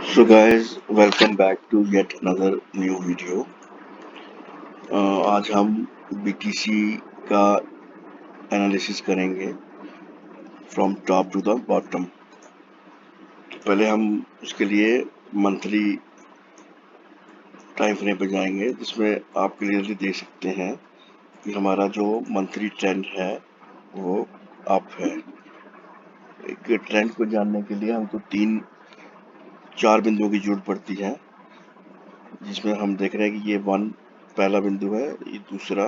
So guys, welcome back to yet another new video. आज हम BTC का analysis करेंगे from top to the bottom. पहले हम उसके लिए मंथली टाइम फ्रेम पे जाएंगे, जिसमें आप क्लियरली देख सकते हैं कि हमारा जो मंथली ट्रेंड है वो अप है। एक ट्रेंड को जानने के लिए हमको चार बिंदुओं की जरूरत पड़ती है, जिसमें हम देख रहे हैं कि ये पहला बिंदु है, ये दूसरा,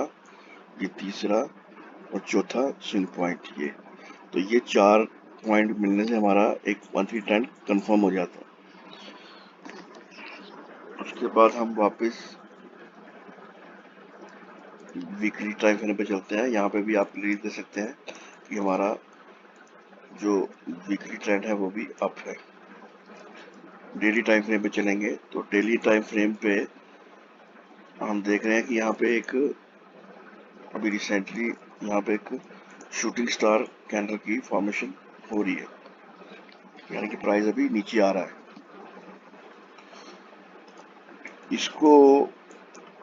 ये तीसरा और चौथा स्विंग पॉइंट। ये चार पॉइंट मिलने से हमारा एक मंथली ट्रेंड कंफर्म हो जाता है। उसके बाद हम वापस वीकली टाइम फ्रेम पे चलते हैं। यहाँ पे भी आप क्लियर देख सकते हैं कि हमारा जो वीकली ट्रेंड है वो भी अप है। डेली टाइम फ्रेम पे चलेंगे तो डेली टाइम फ्रेम पे हम देख रहे हैं कि यहाँ पे अभी रिसेंटली यहाँ पे एक शूटिंग स्टार कैंडल की फॉर्मेशन हो रही है, यानी कि प्राइस अभी नीचे आ रहा है। इसको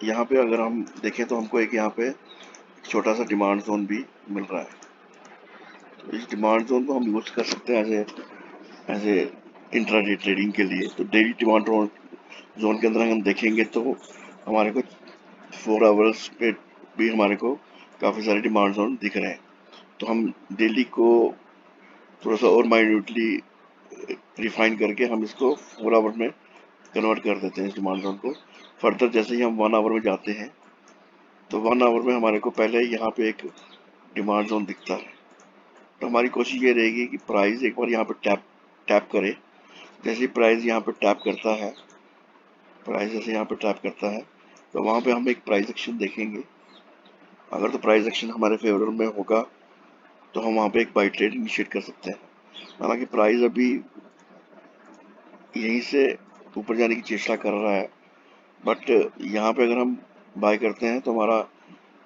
यहाँ पे अगर हम देखें तो हमको यहाँ पे छोटा सा डिमांड जोन भी मिल रहा है। तो इस डिमांड जोन को हम यूज कर सकते हैं एज ए इंट्राडे ट्रेडिंग के लिए। तो डेली डिमांड जोन के अंदर हम देखेंगे तो हमारे को 4 आवर्स पे भी हमारे को काफ़ी सारे डिमांड जोन दिख रहे हैं। तो हम डेली को थोड़ा सा और माइन्यूटली रिफाइन करके हम इसको 4 आवर में कन्वर्ट कर देते हैं इस डिमांड जोन को। फर्दर जैसे ही हम 1 आवर में जाते हैं तो 1 आवर में हमारे को पहले यहाँ पे एक डिमांड जोन दिखता है। तो हमारी कोशिश ये रहेगी कि प्राइस एक बार यहाँ पे टैप करे। जैसे प्राइस यहाँ पे टैप करता है, तो वहाँ पे हम एक प्राइस एक्शन देखेंगे। अगर तो प्राइस एक्शन हमारे फेवर में होगा तो हम वहाँ पे एक बाई ट्रेड इनिशिएट कर सकते हैं। हालांकि प्राइस अभी यहीं से ऊपर जाने की चेष्टा कर रहा है, बट यहाँ पे अगर हम बाय करते हैं तो हमारा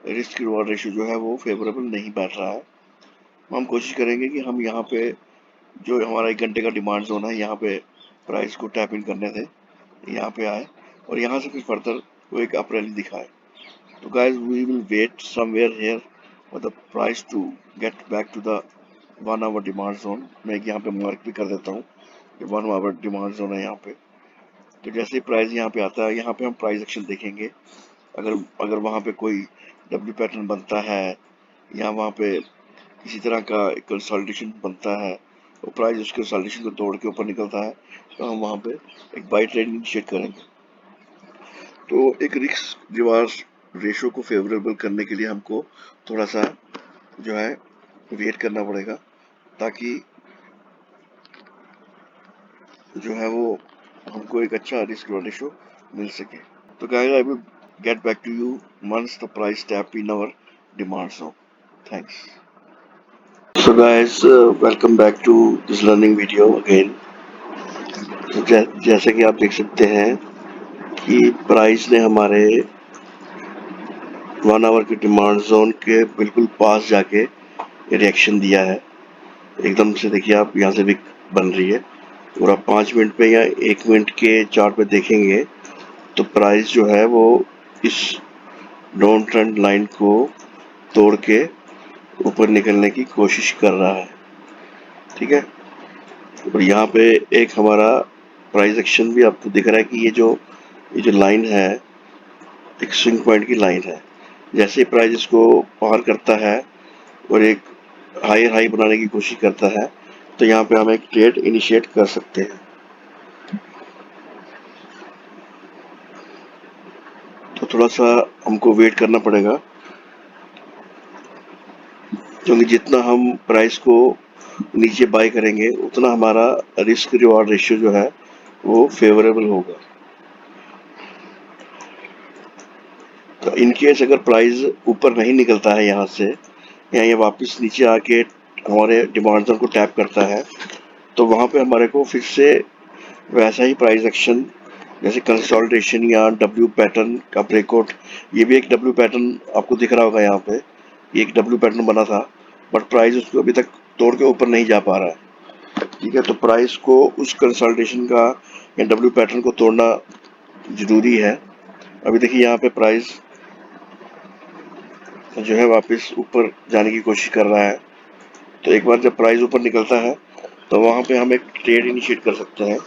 रिस्क रिवॉर्ड रेशियो जो है वो फेवरेबल नहीं बैठ रहा है। हम कोशिश करेंगे कि हम यहाँ पे जो हमारा 1 घंटे का डिमांड जोन है, यहाँ पे प्राइस को टैप इन करने से यहाँ पे आए और यहाँ से फिर फर्दर वो एक अप रैली दिखाए। तो guys, we will wait somewhere here for the price to get back to the 1 hour demand zone. मैं यहाँ पे मार्क भी कर देता हूँ कि 1 आवर डिमांड जोन है यहाँ पे। तो जैसे प्राइस यहाँ पे आता है, यहाँ पे हम प्राइस एक्शन देखेंगे। अगर अगर वहाँ पे कोई डब्ल्यू पैटर्न बनता है या वहाँ पे किसी तरह का कंसोलिडेशन बनता है और प्राइस उस कंसोलिडेशन को तोड़ के ऊपर निकलता है, तो हम वहाँ पे एक बाई ट्रेड इनिशिएट करेंगे। तो एक रिस्क रिवार्ड रेशो को फेवरेबल करने के लिए हमको थोड़ा सा जो है वेट करना पड़ेगा, ताकि जो है वो हमको एक अच्छा रिस्क रिवार्ड रेशो मिल सके। तो guys, I will get back to you once the price tap in our demand zone. Thanks. So guys, welcome back to this learning video again. तो जैसे कि आप देख सकते हैं कि प्राइस ने हमारे 1 आवर के डिमांड जोन के बिल्कुल पास जाके रिएक्शन दिया है। एकदम से देखिए, आप यहाँ से भी बन रही है और आप 5 मिनट पे या 1 मिनट के चार्ट पे देखेंगे तो प्राइस जो है वो इस डाउन ट्रेंड लाइन को तोड़ के ऊपर निकलने की कोशिश कर रहा है। ठीक है, और यहाँ पे एक हमारा प्राइस एक्शन भी आपको दिख रहा है कि ये जो लाइन है, एक स्विंग पॉइंट की लाइन है। जैसे ही प्राइस इसको पार करता है और एक हायर हाई बनाने की कोशिश करता है, तो यहाँ पे हम एक ट्रेड इनिशिएट कर सकते हैं। तो थोड़ा सा हमको वेट करना पड़ेगा, क्योंकि जितना हम प्राइस को नीचे बाय करेंगे उतना हमारा रिस्क रिवॉर्ड रेशियो जो है वो फेवरेबल होगा। तो इनकेस अगर प्राइस ऊपर नहीं निकलता है यहाँ से, या ये वापस नीचे आके हमारे डिमांड जोन को टैप करता है, तो वहाँ पे हमारे को फिर से वैसा ही प्राइस एक्शन, जैसे कंसोलिडेशन या डब्ल्यू पैटर्न का ब्रेकआउट। ये भी एक डब्ल्यू पैटर्न आपको दिख रहा होगा यहाँ पे, ये एक डब्ल्यू पैटर्न बना था, बट प्राइस उसको अभी तक तोड़ के ऊपर नहीं जा पा रहा है। ठीक है, तो प्राइस को उस कंसल्टेशन का या डब्ल्यू पैटर्न को तोड़ना जरूरी है। अभी देखिए यहाँ पे प्राइस जो है वापस ऊपर जाने की कोशिश कर रहा है। तो एक बार जब प्राइस ऊपर निकलता है तो वहां पे हम एक ट्रेड इनिशिएट कर सकते हैं।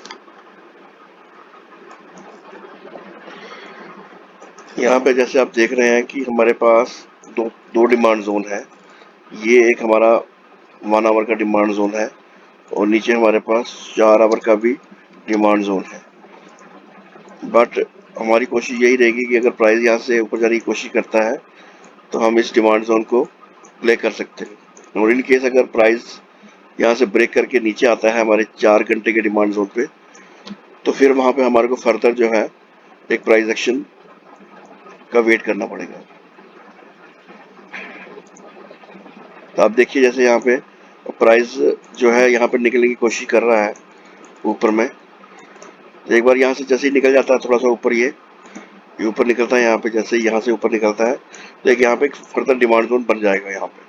यहाँ पे जैसे आप देख रहे हैं कि हमारे पास दो दो डिमांड जोन है। ये एक हमारा 1 आवर का डिमांड जोन है और नीचे हमारे पास 4 आवर का भी डिमांड जोन है। बट हमारी कोशिश यही रहेगी कि अगर प्राइस यहाँ से ऊपर जाने की कोशिश करता है तो हम इस डिमांड जोन को प्ले कर सकते हैं। और इन केस अगर प्राइस यहाँ से ब्रेक करके नीचे आता है हमारे 4 घंटे के डिमांड जोन पे, तो फिर वहां पे हमारे को फर्दर जो है एक प्राइस एक्शन का वेट करना पड़ेगा। तो आप देखिए जैसे यहाँ पे प्राइस जो है यहाँ पे निकलने की कोशिश कर रहा है ऊपर में। तो एक बार यहाँ से जैसे ही निकल जाता है थोड़ा सा ऊपर, ये ऊपर निकलता है यहाँ पे, जैसे यहाँ से ऊपर निकलता है तो एक यहाँ पे एक फर्दर डिमांड जोन बन जाएगा यहाँ पे।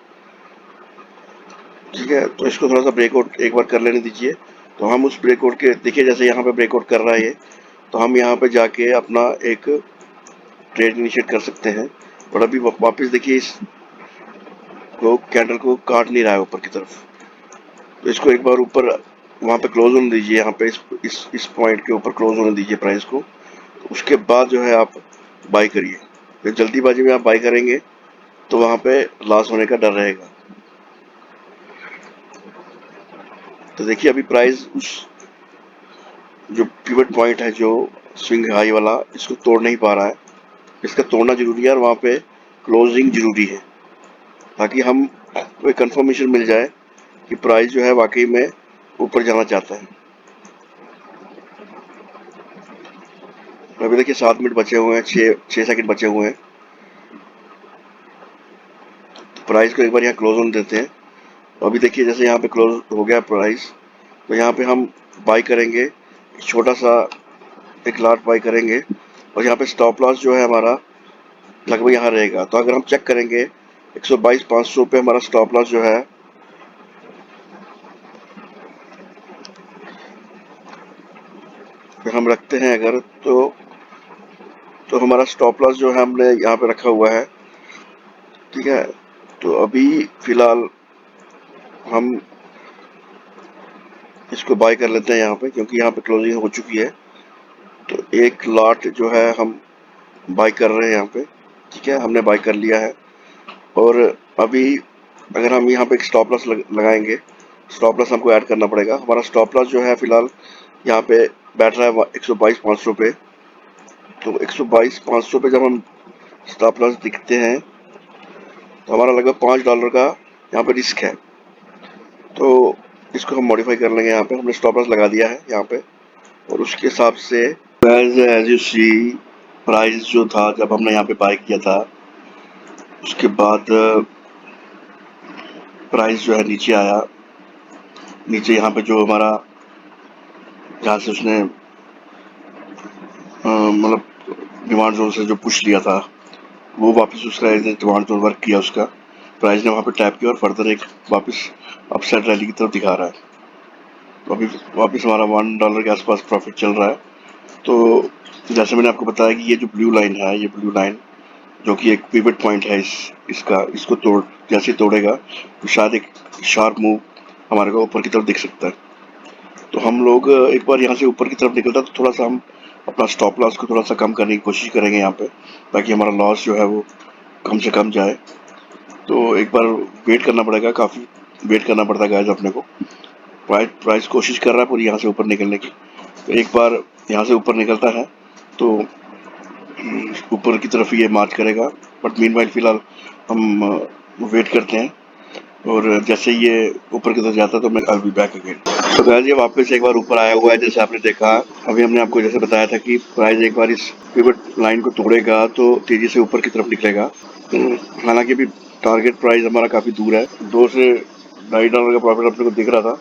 ठीक है, तो इसको थोड़ा सा ब्रेकआउट एक बार कर लेने दीजिए। तो हम उस ब्रेकआउट के देखिए जैसे यहाँ पे ब्रेकआउट कर रहा है ये, तो हम यहाँ पे जाके अपना एक ट्रेड इनिशिएट कर सकते हैं। और अभी वापस देखिए इस को कैंडल को काट नहीं रहा है ऊपर की तरफ, तो इसको एक बार ऊपर वहां पे क्लोज होने दीजिए। यहाँ पे इस पॉइंट के ऊपर क्लोज होने दीजिए प्राइस को। उसके बाद जो है आप बाई करिए। फिर जल्दीबाजी में आप बाई करेंगे तो वहां पे लॉस होने का डर रहेगा। तो देखिए अभी प्राइस उस जो पिवट पॉइंट है, जो स्विंग हाई वाला, इसको तोड़ नहीं पा रहा है। इसका तोड़ना जरूरी है और वहां पे क्लोजिंग जरूरी है, ताकि हम कोई कंफर्मेशन मिल जाए कि प्राइस जो है वाकई में ऊपर जाना चाहता है। अभी देखिए 7 मिनट बचे हुए हैं, 6 सेकंड बचे हुए हैं। तो प्राइस को एक बार यहाँ क्लोज होने देते हैं। अभी देखिए जैसे यहाँ पे क्लोज हो गया प्राइस, तो यहाँ पे हम बाई करेंगे, छोटा सा एक लॉट बाई करेंगे। और यहाँ पे स्टॉप लॉस जो है हमारा लगभग यहाँ रहेगा। तो अगर हम चेक करेंगे 122,500 पे हमारा स्टॉप लॉस जो है, हम रखते हैं अगर, तो हमारा स्टॉप लॉस जो है हमने यहाँ पे रखा हुआ है। ठीक है, तो अभी फिलहाल हम इसको बाय कर लेते हैं यहाँ पे, क्योंकि यहाँ पे क्लोजिंग हो चुकी है। तो एक लॉट जो है हम बाय कर रहे हैं यहाँ पे। ठीक है, हमने बाय कर लिया है। और अभी अगर हम यहाँ पे एक स्टॉप लॉस लगाएंगे, स्टॉप लॉस हमको ऐड करना पड़ेगा। हमारा स्टॉप लॉस जो है फिलहाल यहाँ पे बैठ रहा है 122,500 पे। तो 122,500 पे जब हम स्टॉप लॉस दिखते हैं तो हमारा लगभग $5 का यहाँ पे रिस्क है। तो इसको हम मॉडिफाई कर लेंगे। यहाँ पे हमने स्टॉप लॉस लगा दिया है यहाँ पे, और उसके हिसाब से एज यू सी प्राइस जो था जब हमने यहाँ पे बाय किया था, उसके बाद प्राइस जो है नीचे आया। नीचे यहाँ पे जो हमारा, जहाँ से उसने मतलब डिमांड जोन से जो पुश लिया था, वो वापस उसका डिमांड जोन वर्क किया, उसका प्राइस ने वहाँ पे टैप किया और फर्दर एक वापस अपसाइड रैली की तरफ दिखा रहा है। तो अभी वापस हमारा $1 के आसपास प्रॉफिट चल रहा है। तो जैसे मैंने आपको बताया कि ये जो ब्लू लाइन है, ये ब्लू लाइन जो कि एक पिवट पॉइंट है इसको जैसे तोड़ेगा तो शायद एक शार्प मूव हमारे को ऊपर की तरफ दिख सकता है। तो हम लोग एक बार यहाँ से ऊपर की तरफ निकलता तो थोड़ा सा हम अपना स्टॉप लॉस को थोड़ा सा कम करने की कोशिश करेंगे यहाँ पे, ताकि हमारा लॉस जो है वो कम से कम जाए। तो एक बार वेट करना पड़ेगा, काफ़ी वेट करना पड़ता है गाइस अपने को। प्राइस कोशिश कर रहा है पूरी यहाँ से ऊपर निकलने की। तो एक बार यहाँ से ऊपर निकलता है तो ऊपर की तरफ ये मार्च करेगा। बट मीनवाइल फिलहाल हम वेट करते हैं, और जैसे ये ऊपर की तरफ जाता है तो मैं आई बी बैक अगेन। तो गाइस ये वापस एक बार ऊपर आया हुआ है, जैसे आपने देखा। अभी हमने आपको जैसे बताया था कि प्राइस एक बार इस पिवट लाइन को तोड़ेगा तो तेजी से ऊपर की तरफ निकलेगा। हालांकि अभी टारगेट प्राइस हमारा काफी दूर है, $2 से $2.5 का प्रॉफिट अपने को दिख रहा था,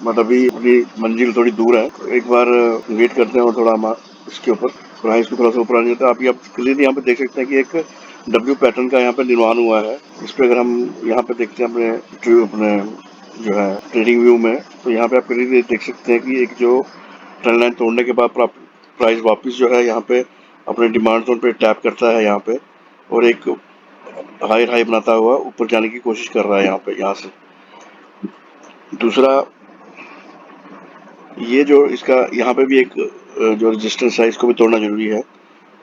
बट अभी अपनी मंजिल थोड़ी दूर है। तो एक बार वेट करते हैं और थोड़ा हम इसके ऊपर प्राइस को थोड़ा सा ऊपर आ जाता है। अभी आप क्लियरली यहाँ पे देख सकते हैं कि एक डब्ल्यू पैटर्न का यहाँ पे निर्माण हुआ है। इस पे अगर हम यहाँ पे देखते हैं अपने जो है ट्रेडिंग व्यू में। तो यहाँ पे आप क्लियरली देख सकते हैं कि एक जो ट्रेंड लाइन तोड़ने के बाद प्राइस वापस जो है यहाँ पे अपने डिमांड जोन पे टैप करता है यहाँ पे, और एक हाई हाई बनाता हुआ ऊपर जाने की कोशिश कर रहा है यहाँ पे, यहाँ से। दूसरा, ये जो इसका यहाँ पे भी एक जो रेजिस्टेंस है इसको भी तोड़ना जरूरी है।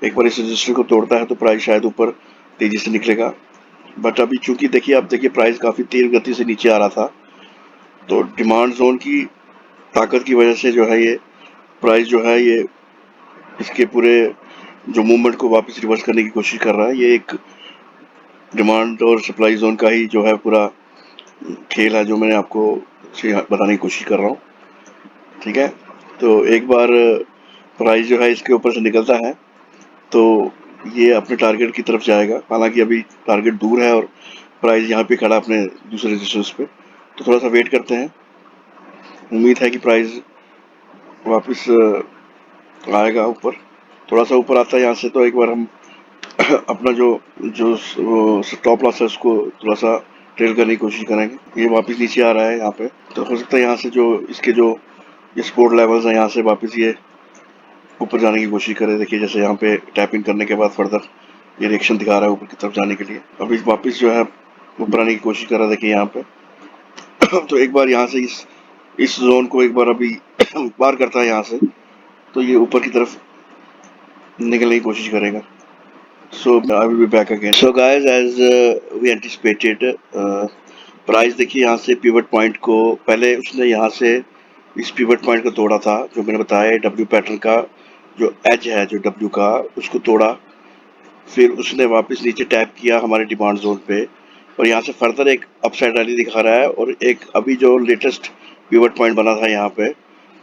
एक बार इस रेजिस्टेंस को तोड़ता है तो प्राइस शायद ऊपर तेजी से निकलेगा। बट अभी चूंकि देखिए, आप देखिए प्राइस काफी तेज गति से नीचे आ रहा था, तो डिमांड जोन की ताकत की वजह से जो है ये प्राइस जो है ये इसके पूरे जो मूवमेंट को वापस रिवर्स करने की कोशिश कर रहा है। ये एक डिमांड और सप्लाई जोन का ही जो है पूरा खेल है, जो मैंने आपको से बताने की कोशिश कर रहा हूँ। ठीक है, तो एक बार प्राइस जो है इसके ऊपर से निकलता है तो ये अपने टारगेट की तरफ जाएगा। हालांकि अभी टारगेट दूर है और प्राइस यहाँ पे खड़ा अपने दूसरे रेजिस्टेंस पे, तो थोड़ा सा वेट करते हैं। उम्मीद है कि प्राइस वापस आएगा ऊपर। थोड़ा सा ऊपर आता है यहाँ से तो एक बार हम अपना जो जो स्टॉप लॉस है उसको थोड़ा सा ट्रेल करने की कोशिश करेंगे। ये वापस नीचे आ रहा है यहाँ पे, तो हो सकता है यहाँ से जो इसके जो ये सपोर्ट लेवल्स हैं यहाँ से वापस ये ऊपर जाने की कोशिश करे। देखिए जैसे यहाँ पे टैप इन करने के बाद फर्दर ये रिएक्शन दिखा रहा है ऊपर की तरफ जाने के लिए। अभी वापस जो है ऊपर आने की कोशिश कर रहा है, देखिए यहाँ पे। तो एक बार यहाँ से इस जोन को एक बार अभी पार करता है यहाँ से, तो ये ऊपर की तरफ निकलने की कोशिश करेगा। So I will be back again. So guys, as we anticipated, price देखिए यहाँ से पिवट पॉइंट को पहले उसने यहाँ से इस पिवट पॉइंट को तोड़ा था, जो मैंने बताया डब्ल्यू पैटर्न का जो एज है जो डब्ल्यू का, उसको तोड़ा। फिर उसने वापस नीचे टैप किया हमारे डिमांड जोन पे, और यहाँ से फर्दर एक अपसाइड रैली दिखा रहा है। और एक अभी जो लेटेस्ट पिवट पॉइंट बना था यहाँ पे,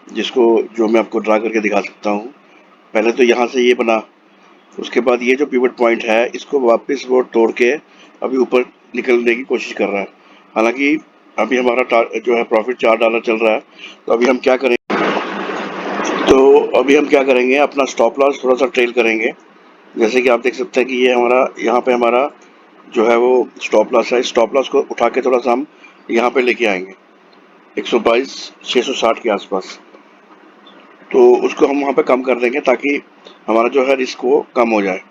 जिसको जो मैं आपको ड्रा करके दिखा सकता हूँ। पहले तो यहाँ से ये बना, उसके बाद ये जो पिवट पॉइंट है इसको वापस वो तोड़ के अभी ऊपर निकलने की कोशिश कर रहा है। हालांकि अभी हमारा जो है प्रॉफिट $4 चल रहा है। तो अभी हम क्या करेंगे, अपना स्टॉप लॉस थोड़ा सा ट्रेल करेंगे। जैसे कि आप देख सकते हैं कि ये हमारा यहाँ पे हमारा जो है वो स्टॉप लॉस है। स्टॉप लॉस को उठा के थोड़ा सा हम यहाँ पे लेके आएंगे 122,660 के आसपास, तो उसको हम वहाँ पे कम कर देंगे ताकि हमारा जो है रिस्क वो कम हो जाए।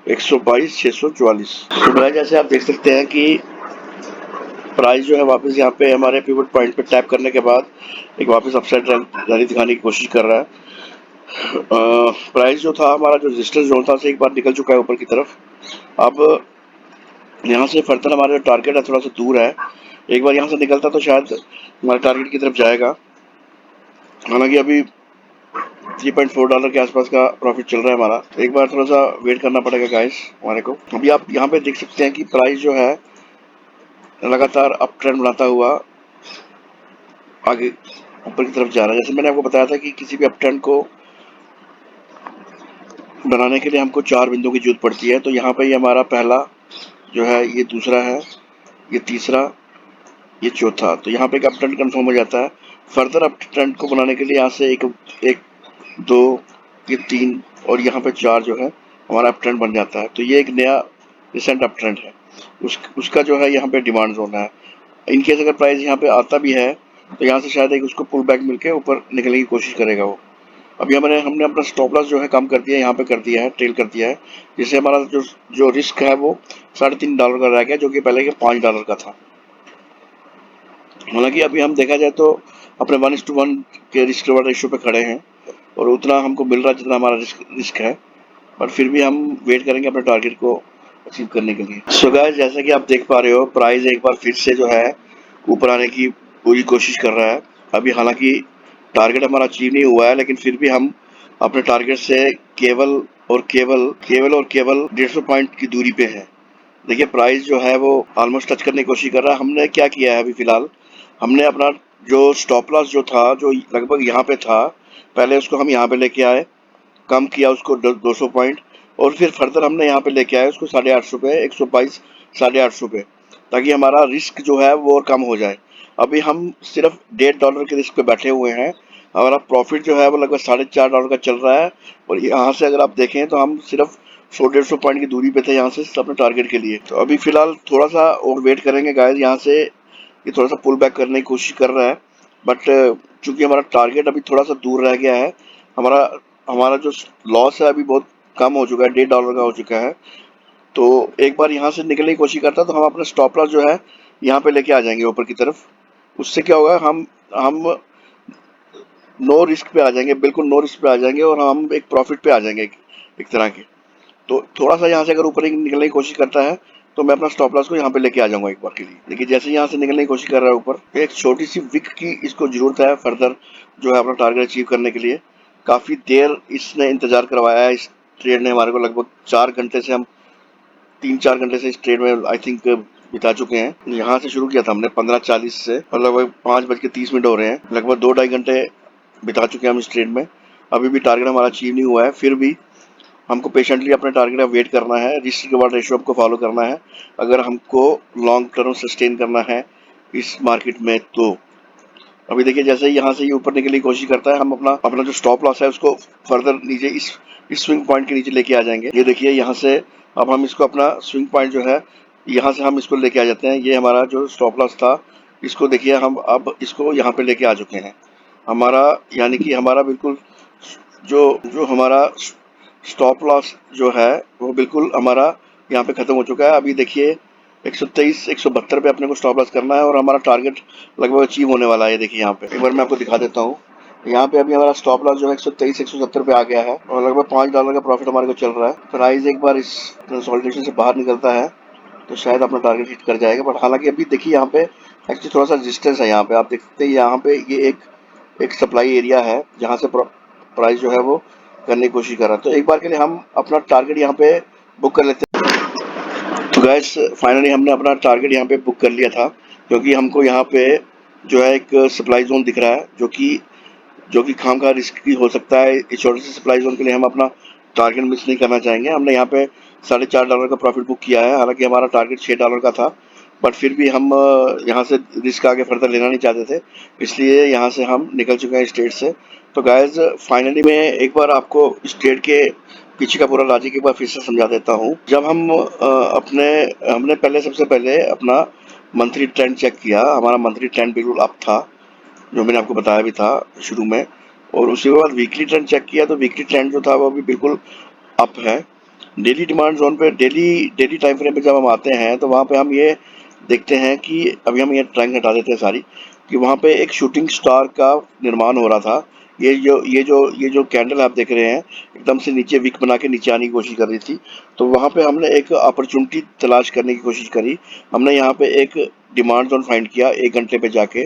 122,644। तो जैसे आप देख सकते हैं कि प्राइस जो है वापस यहाँ पे हमारे पिवट पॉइंट पे टैप करने के बाद एक वापस अपसाइड रैली दिखाने की कोशिश कर रहा है। प्राइस जो था हमारा जो रेजिस्टेंस जोन था से एक बार निकल चुका है ऊपर की तरफ। अब यहाँ से फर्दर हमारा जो टारगेट है थोड़ा सा दूर है। एक बार यहाँ से निकलता तो शायद हमारे टारगेट की तरफ जाएगा। हालांकि अभी $3.4 के आसपास का प्रॉफिट चल रहा है हमारा, तो एक बार थोड़ा सा वेट करना पड़ेगा गाइस हमारे को। अभी आप यहाँ पे देख सकते हैं कि प्राइस जो है लगातार अप ट्रेंड बनाता हुआ आगे ऊपर की तरफ जा रहा है। जैसे मैंने आपको बताया था कि किसी भी अप ट्रेंड को बनाने के लिए हमको 4 बिंदु की जरूरत पड़ती है। तो यहाँ पे ये हमारा पहला जो है, ये दूसरा है, ये तीसरा, ये चौथा। तो यहाँ पे एक अप ट्रेंड कन्फर्म हो जाता है। फर्दर अप ट्रेंड को बनाने के लिए यहाँ से एक 2, ये 3 और यहाँ पे 4 जो है हमारा अप ट्रेंड बन जाता है। तो ये एक नया रिसेंट अप ट्रेंड है। उसका जो है यहाँ पे डिमांड जोन है। इनकेस अगर प्राइस यहाँ पे आता भी है तो यहाँ से शायद एक उसको पुल बैक मिलके ऊपर निकलने की कोशिश करेगा वो। अभी हमने अपना स्टॉप लॉस जो है कम कर दिया है, यहाँ पे कर दिया है, ट्रेल कर दिया है, जिससे हमारा जो रिस्क है वो $3.5 का रह गया, जो कि पहले के $5 का था। हालांकि अभी हम देखा जाए तो अपने 1:1 के रिस्क रिवॉर्ड रेशियो पे खड़े हैं और उतना हमको मिल रहा है जितना हमारा रिस्क है। पर फिर भी हम वेट करेंगे अपने टारगेट को अचीव करने के लिए। सो गाइस, जैसा कि आप देख पा रहे हो प्राइस एक बार फिर से जो है ऊपर आने की पूरी कोशिश कर रहा है। अभी हालांकि टारगेट हमारा अचीव नहीं हुआ है, लेकिन फिर भी हम अपने टारगेट से केवल और केवल 150 पॉइंट की दूरी पे है। देखिए प्राइस जो है वो ऑलमोस्ट टच करने की कोशिश कर रहा है। हमने क्या किया है अभी फिलहाल, हमने अपना जो स्टॉप लॉस जो था, जो लगभग यहाँ पे था, पहले उसको हम यहाँ पे लेके आए, कम किया उसको 200 पॉइंट, और फिर फर्दर हमने यहाँ पे लेके आए उसको 850 पे, 122 850 पे, ताकि हमारा रिस्क जो है वो और कम हो जाए। अभी हम सिर्फ $1.5 के रिस्क पे बैठे हुए हैं। हमारा प्रॉफिट जो है वो लगभग $4.5 का चल रहा है, और यहाँ से अगर आप देखें तो हम सिर्फ 100-150 पॉइंट की दूरी पे थे यहाँ से अपने टारगेट के लिए। तो अभी फिलहाल थोड़ा सा और वेट करेंगे गाइस। यहाँ से ये थोड़ा सा पुल बैक करने की कोशिश कर रहा है, बट चूंकि हमारा टारगेट अभी थोड़ा सा दूर रह गया है, हमारा हमारा जो लॉस है अभी बहुत कम हो चुका है, $1.5 का हो चुका है। तो एक बार यहाँ से निकलने की कोशिश करता है तो हम अपना स्टॉप लॉस जो है यहाँ पे लेके आ जाएंगे ऊपर की तरफ। उससे क्या होगा, हम नो रिस्क पे आ जाएंगे, बिल्कुल नो रिस्क पे आ जाएंगे, और हम एक प्रॉफिट पे आ जाएंगे एक तरह के। तो थोड़ा सा यहाँ से अगर ऊपर निकलने की कोशिश करता है तो मैं अपना स्टॉप लॉस को यहाँ पे लेके आ जाऊंगा एक बार के लिए। देखिए जैसे यहाँ से निकलने की कोशिश कर रहा है ऊपर, एक छोटी सी विक की इसको जरूरत है फर्दर जो है अपना टारगेट अचीव करने के लिए। काफी देर इसने इंतजार करवाया है, इस ट्रेड ने हमारे को लगभग 4 घंटे से, हम 3-4 घंटे से इस ट्रेड में आई थिंक बिता चुके हैं। यहाँ से शुरू किया था हमने 15:40 से, और लगभग 5:30 हो रहे हैं, लगभग 2-2.5 घंटे बिता चुके हैं हम इस ट्रेड में। अभी भी टारगेट हमारा अचीव नहीं हुआ है, फिर भी हमको पेशेंटली अपने टारगेट का वेट करना है, रिस्क रिवार्ड रेशियो हमको फॉलो करना है अगर हमको लॉन्ग टर्म सस्टेन करना है इस मार्केट में। तो अभी देखिए जैसे ही यहाँ से ये ऊपर निकलने की कोशिश करता है, हम अपना अपना जो स्टॉप लॉस है उसको फर्दर नीचे इस स्विंग पॉइंट के नीचे लेके आ जाएंगे। ये देखिए यहाँ से अब हम इसको अपना स्विंग पॉइंट जो है यहाँ से हम इसको लेके आ जाते हैं। ये हमारा जो स्टॉप लॉस था, इसको देखिए हम अब इसको यहाँ पे लेके आ चुके हैं। हमारा यानी कि हमारा बिल्कुल जो जो हमारा स्टॉप लॉस जो है वो बिल्कुल हमारा यहाँ पे खत्म हो चुका है। अभी देखिए 123 172 पे अपने को स्टॉप लॉस करना है, और हमारा टारगेट लगभग अचीव होने वाला है। ये देखिए यहाँ पे एक बार मैं आपको दिखा देता हूँ। यहाँ पे अभी हमारा स्टॉप लॉस जो है 123 170 पे आ गया है, और लगभग $5 का प्रॉफिट हमारे को चल रहा है। प्राइस एक बार इस कंसोलिडेशन से बाहर निकलता है तो शायद अपना टारगेट हिट कर जाएगा, बट हालांकि अभी देखिए यहाँ पे एक्चुअली थोड़ा सा रेजिस्टेंस है। यहाँ पे आप देख सकते हैं, यहाँ पे ये एक सप्लाई एरिया है जहाँ से प्राइस जो है वो करने की कोशिश कर रहा है। तो एक बार के लिए हम अपना टारगेट यहाँ पे बुक कर लेते हैं। तो गैस फाइनली हमने अपना टारगेट यहाँ पे बुक कर लिया था, क्योंकि हमको यहाँ पे जो है एक सप्लाई जोन दिख रहा है जो कि खाम खा रिस्की हो सकता है। इस छोटे से सप्लाई जोन के लिए हम अपना टारगेट मिस नहीं करना चाहेंगे। हमने यहाँ पे $4.5 का प्रॉफिट बुक किया है, हालांकि हमारा टारगेट $6 का था, बट फिर भी हम यहाँ से रिस्क आगे फर्दर लेना नहीं चाहते थे, इसलिए यहाँ से हम निकल चुके हैं इस ट्रेड से। तो गाइज फाइनली मैं एक बार आपको इस ट्रेड के पीछे का पूरा लॉजिक एक बार फिर से समझा देता हूँ। जब हम हमने पहले सबसे पहले अपना मंथली ट्रेंड चेक किया, हमारा मंथली ट्रेंड बिल्कुल अप था, जो मैंने आपको बताया भी था शुरू में, और उसके बाद वीकली ट्रेंड चेक किया तो वीकली ट्रेंड जो था वो भी बिल्कुल अप है। डेली डिमांड जोन पे डेली डेली टाइम फ्रेम पे जब हम आते हैं तो वहाँ पे हम ये देखते हैं कि अभी हम ये ड्राइंग हटा देते हैं सारी, कि वहाँ पे एक शूटिंग स्टार का निर्माण हो रहा था। ये जो कैंडल आप देख रहे हैं एकदम से नीचे विक बना के नीचे आने की कोशिश कर रही थी, तो वहाँ पे हमने एक अपॉर्चुनिटी तलाश करने की कोशिश करी। हमने यहाँ पे एक डिमांड जोन फाइंड किया 1 घंटे पे जाके।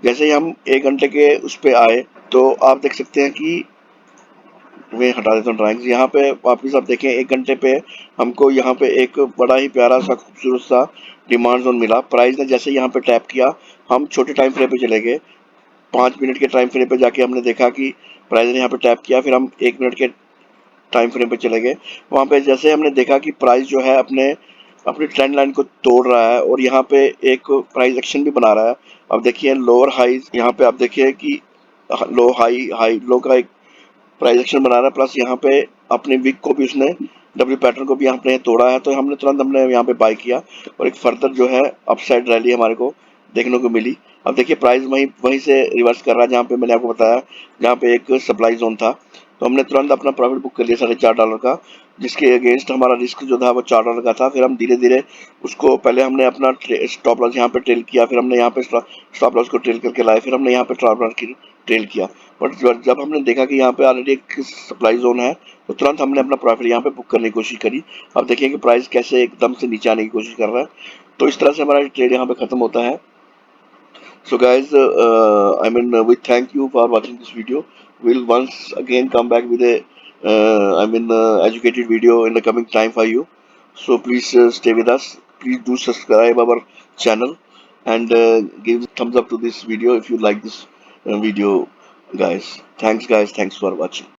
जैसे ही हम 1 घंटे के उस पे आए तो आप देख सकते हैं कि मैं हटा देता हूँ ड्राइंग्स। यहाँ पे वापस आप देखें 1 घंटे पे हमको यहाँ पे एक बड़ा ही प्यारा सा खूबसूरत सा डिमांड जोन मिला। प्राइस ने जैसे यहाँ पे टैप किया, हम छोटे टाइम फ्रेम पे चले गए। 5 मिनट के टाइम फ्रेम पे जाके हमने देखा कि प्राइस ने यहाँ पे टैप किया, फिर हम 1 मिनट के टाइम फ्रेम पे चले गए। वहाँ पे जैसे हमने देखा कि प्राइस जो है अपने अपनी ट्रेंड लाइन को तोड़ रहा है, और यहाँ पे एक प्राइस एक्शन भी बना रहा है। अब देखिए लोअर हाई, यहाँ पे आप देखिए कि लो हाई हाई लो का एक प्राइस एक्शन बना रहा है, प्लस यहाँ पे अपने विक को भी उसने डब्ल्यू पैटर्न को भी यहाँ पे तोड़ा है, तो हमने तुरंत यहाँ पे बाय किया, और एक फर्दर जो है अपसाइड रैली हमारे को देखने को मिली। अब देखिए प्राइस वहीं वहीं से रिवर्स कर रहा है जहाँ पे मैंने आपको बताया, जहाँ पे एक सप्लाई जोन था। तो हमने तुरंत अपना प्रॉफिट बुक कर लिया $4.5 का, जिसके अगेंस्ट हमारा रिस्क जो था वो $4 का था। फिर हम धीरे धीरे उसको, पहले हमने अपना स्टॉप लॉस यहाँ पे ट्रेल किया, फिर हमने यहाँ पे स्टॉप लॉस को ट्रेल करके लाए, फिर हमने यहाँ पे स्टॉप लॉस की ट्रेल किया। बट जब हमने देखा कि यहाँ पे ऑलरेडी एक सप्लाई जोन है, तो तुरंत हमने अपना प्रॉफिट यहाँ पे बुक करने की कोशिश करी। अब देखिए कि प्राइस कैसे एकदम से नीचे आने की कोशिश कर रहा है। तो इस तरह से हमारा ट्रेड यहाँ पे खत्म होता है। So guys, we thank you for watching this video. We'll once again come back with a educated video in the coming time for you. So please stay with us. Please do subscribe our channel, and give thumbs up to this video if you like this video, guys. Thanks, guys. Thanks for watching.